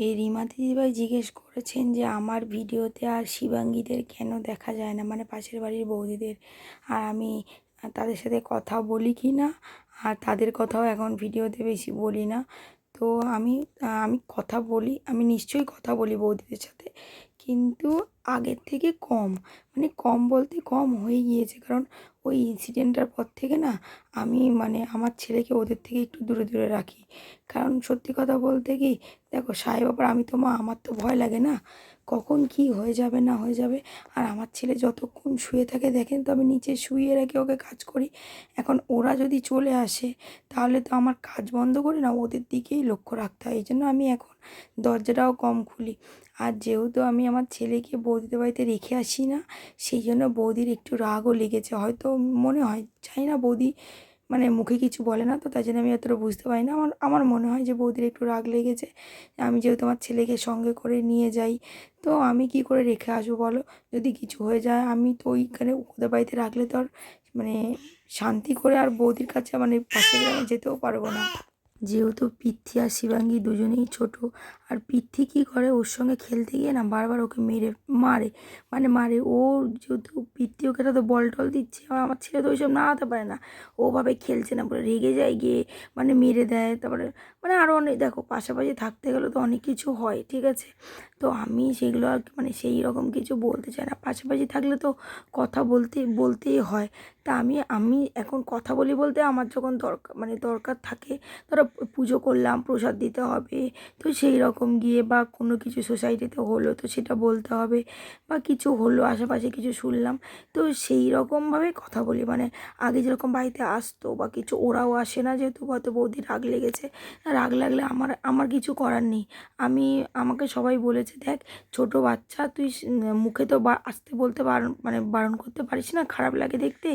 এই রিমা দিদিভাই জিজ্ঞেস করেছেন যে আমার ভিডিওতে আর শিবাঙ্গীদের কেন দেখা যায় না, মানে পাশের বাড়ির বৌদিদের। আর আমি তাদের সাথে কথা বলি কি না, আর তাদের কথাও এখন ভিডিওতে বেশি বলি না। তো আমি আমি কথা বলি, আমি নিশ্চয়ই কথা বলি বৌদিদের সাথে, কিন্তু আগের থেকে কম। মানে কম বলতে কম হয়ে গিয়েছে, কারণ ওই ইনসিডেন্টটার পর থেকে না আমি মানে আমার ছেলেকে ওদের থেকে একটু দূরে দূরে রাখি। কারণ সত্যি কথা বলতে কি, দেখো সাই বাবার আমি তো মা, আমার তো ভয় লাগে না কখন কি হয়ে যাবে না হয়ে যাবে। আর আমার ছেলে যতক্ষণ শুয়ে থাকে দেখেন তো আমি নিচে শুয়ে রেখে ওকে কাজ করি। এখন ওরা যদি চলে আসে তাহলে তো আমার কাজ বন্ধ করে না ওদের দিকেই লক্ষ্য রাখতে হয়, এই জন্য আমি এখন দরজাটাও কম খুলি। আর যেহেতু আমি আমার ছেলেকে বৌদিদের বাড়িতে রেখে আসি না, সেই জন্য বৌদির একটু রাগও লেগেছে হয়তো, মনে হয়, জানি না, বৌদি মানে মুখে কিছু বলে না তো, তাই জন্য আমি এতটা বুঝতে পারি না। আমার আমার মনে হয় যে বৌদির একটু রাগ লেগেছে। আমি যেহেতু আমার ছেলেকে সঙ্গে করে নিয়ে যাই, তো আমি কি করে রেখে আসবো বলো? যদি কিছু হয়ে যায় আমি তো ওইখানে ওদের বাড়িতে রাখলে তো আর মানে শান্তি করে আর বৌদির কাছে মানে পাশের গ্রামে যেতেও পারবো না। যেহেতু পিচ্ছি আর শিবাঙ্গী দুজনেই ছোট, আর পিচ্ছি কী করে ওর সঙ্গে খেলতে গিয়ে না বারবার ওকে মারে, মানে মারে ও। যেহেতু পিচ্ছি ওকে তো বল টল দিচ্ছে, আর আমার ছেলে তো ওইসব নাড়াতে পারে না, ওভাবে খেলছে না বলে রেগে যায় গিয়ে, মানে মেরে দেয়। তারপরে মানে আরও অনেক, দেখো পাশাপাশি থাকতে গেলে তো অনেক কিছু হয়, ঠিক আছে? তো আমি সেগুলো আর কি মানে সেই রকম কিছু বলতে চাই না, পাশাপাশি থাকলে তো কথা বলতেই হয়। তা আমি আমি এখন কথা বলি বলতে আমার যখন দরকার মানে দরকার থাকে, ধরো পুজো করলাম, প্রসাদ দিতে হবে, তো সেই রকম গিয়ে, বা কোনো কিছু সোসাইটিতে হলো তো সেটা বলতে হবে, বা কিছু হলো আশেপাশে কিছু শুনলাম, তো সেই রকমভাবে কথা বলি। মানে আগে যেরকম বাড়িতে আসতো বা কিছু, ওরাও আসে না, যেহেতু হয়তো বৌদি রাগ লেগেছে। রাগ লাগলে আমার আমার কিছু করার নেই। আমাকে সবাই বলেছে, দেখ ছোট বাচ্চা তুই মুখে তো আসতে বলতে মানে বারণ করতে পারিস না, খারাপ লাগে দেখতে,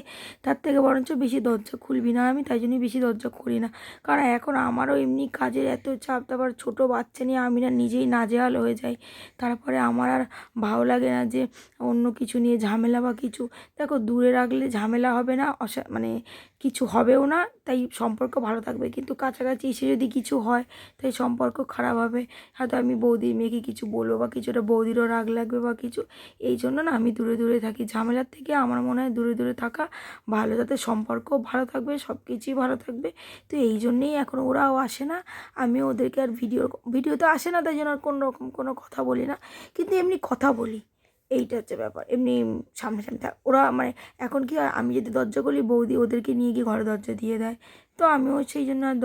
তার থেকে বরঞ্চ বেশি দরজা খুলবি না। আমি তাই জন্যই বেশি দরজা খুলি না, কারণ এখন আমারও এমনি কাজের এত চাপ, তারপর ছোটো বাচ্চা নিয়ে আমি না নিজেই নাজেহাল হয়ে যাই। তারপরে আমার আর ভালো লাগে না যে অন্য কিছু নিয়ে ঝামেলা বা কিছু। দেখো দূরে রাখলে ঝামেলা হবে না, মানে কিছু হবেও না, তাই সম্পর্ক ভালো থাকবে। কিন্তু কাছাকাছি এসে যদি কিছু হয় তাই সম্পর্ক খারাপ হবে। হয়তো আমি বৌদির মেয়েকে কিছু বলবো বা কিছুটা বৌদিরও রাগ লাগবে বা কিছু, এই জন্য না আমি দূরে দূরে থাকি। ঝামেলার থেকে আমার মনে হয় দূরে দূরে থাকা ভালো, যাতে সম্পর্ক ভালো থাকবে, সব কিছুই ভালো থাকবে। তো এই জন্যেই এখন ওরাও আসে না, আমিও ওদেরকে আর ভিডিওতে আসে না, তাই জন্য আর কোনো রকম কোনো কথা বলি না। কিন্তু এমনি কথা বলি, এইটা হচ্ছে ব্যাপার। এমনি সামনাসামনি ওরা মানে এখন কি হয়, আমি যদি দরজা খুলি বৌদি ওদেরকে নিয়ে গিয়ে ঘরে দরজা দিয়ে দেয়, তো আমিও সেই জন্য আর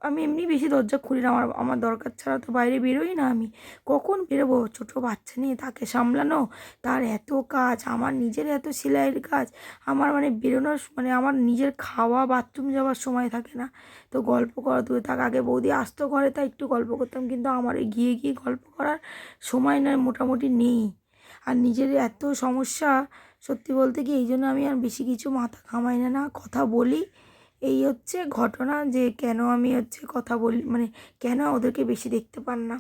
আমি এমনি বেশি দরজা খুলি না। আমার আমার দরকার ছাড়া তো বাইরে বেরোই না আমি। কখন বেরোবো ছোটো বাচ্চা নিয়ে, তাকে সামলানো, তার এত কাজ, আমার নিজের এত সেলাইয়ের কাজ, আমার মানে বেরোনোর মানে আমার নিজের খাওয়া বাথরুম যাওয়ার সময় থাকে না। তো গল্প করা দূরে থাক, আগে বৌদি আসতো ঘরে তাই একটু গল্প করতাম, কিন্তু আমার ওই গিয়ে গিয়ে গল্প করার সময় নয় মোটামুটি নেই। আর নিজের এত সমস্যা, সত্যি বলতে কি, এই জন্য আমি আর বেশি কিছু মাথা ঘামাই না, না কথা বলি। এই হচ্ছে ঘটনা, যে কেন আমি হচ্ছে কথা বলি, মানে কেন ওদেরকে বেশি দেখতে পান না।